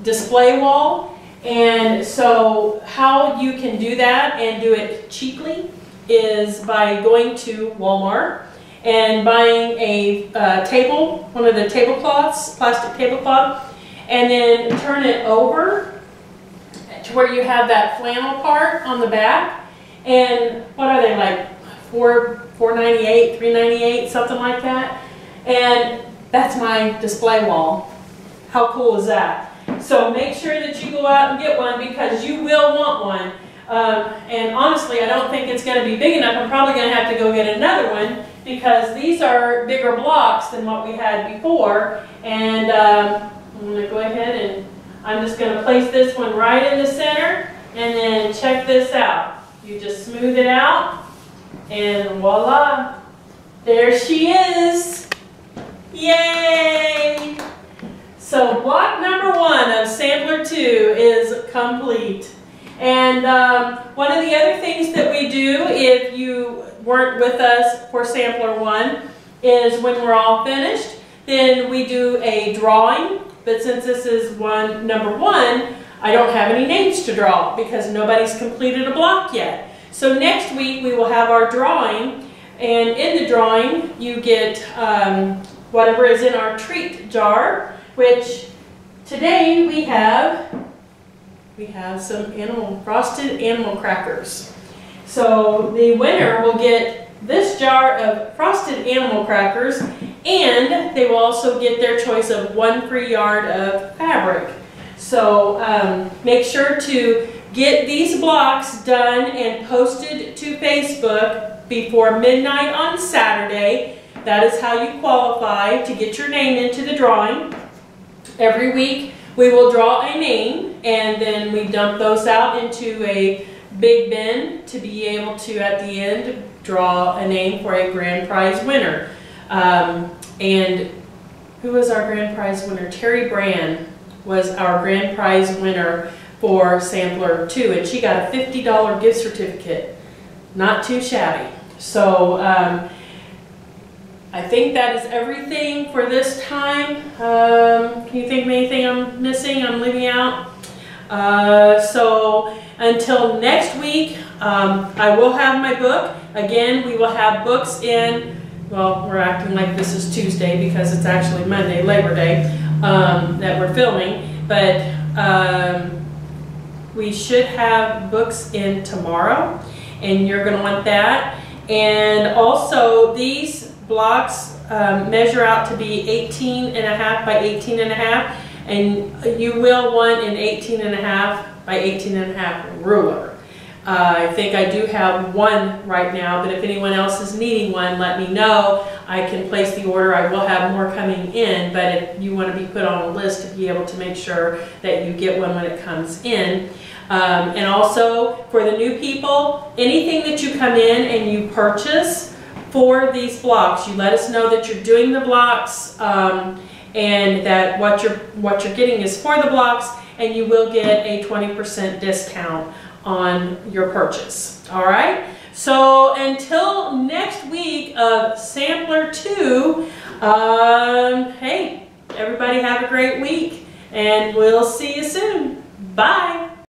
display wall, and so how you can do that and do it cheaply is by going to Walmart and buying a table, one of the tablecloths, plastic tablecloth, and then turn it over to where you have that flannel part on the back. And what are they, like $4.98, $3.98, something like that. And that's my display wall. How cool is that? So make sure that you go out and get one because you will want one. And honestly, I don't think it's going to be big enough. I'm probably going to have to go get another one because these are bigger blocks than what we had before. And I'm going to go ahead and I'm just going to place this one right in the center. And then check this out. You just smooth it out. And voila. There she is. Yay! So block number 1 of sampler 2 is complete. And one of the other things that we do, if you weren't with us for sampler 1, is when we're all finished, then we do a drawing. But since this is number 1, I don't have any names to draw because nobody's completed a block yet. So next week we will have our drawing, and in the drawing you get whatever is in our treat jar, which today we have some frosted animal crackers. So the winner will get this jar of frosted animal crackers, and they will also get their choice of 1 free yard of fabric. So make sure to get these blocks done and posted to Facebook before midnight on Saturday. That is how you qualify to get your name into the drawing. Every week we will draw a name and then we dump those out into a big bin to be able to at the end draw a name for a grand prize winner. And who was our grand prize winner? Terry Brand was our grand prize winner for sampler 2, and she got a $50 gift certificate. Not too shabby. So I think that is everything for this time. Can you think of anything I'm missing, I'm leaving out? So until next week, I will have my book. Again, we will have books in, well, we're acting like this is Tuesday because it's actually Monday, Labor Day, that we're filming. But we should have books in tomorrow, and you're going to want that. And also, these blocks measure out to be 18.5 by 18.5, and you will want an 18.5 by 18.5 ruler. I think I do have one right now, but if anyone else is needing one, let me know. I can place the order. I will have more coming in, but if you want to be put on a list to be able to make sure that you get one when it comes in. And also, for the new people, anything that you come in and you purchase for these blocks, you let us know that you're doing the blocks and that what you're getting is for the blocks, and you will get a 20% discount on your purchase. All right? So until next week of sampler 2, hey, everybody have a great week, and we'll see you soon. Bye.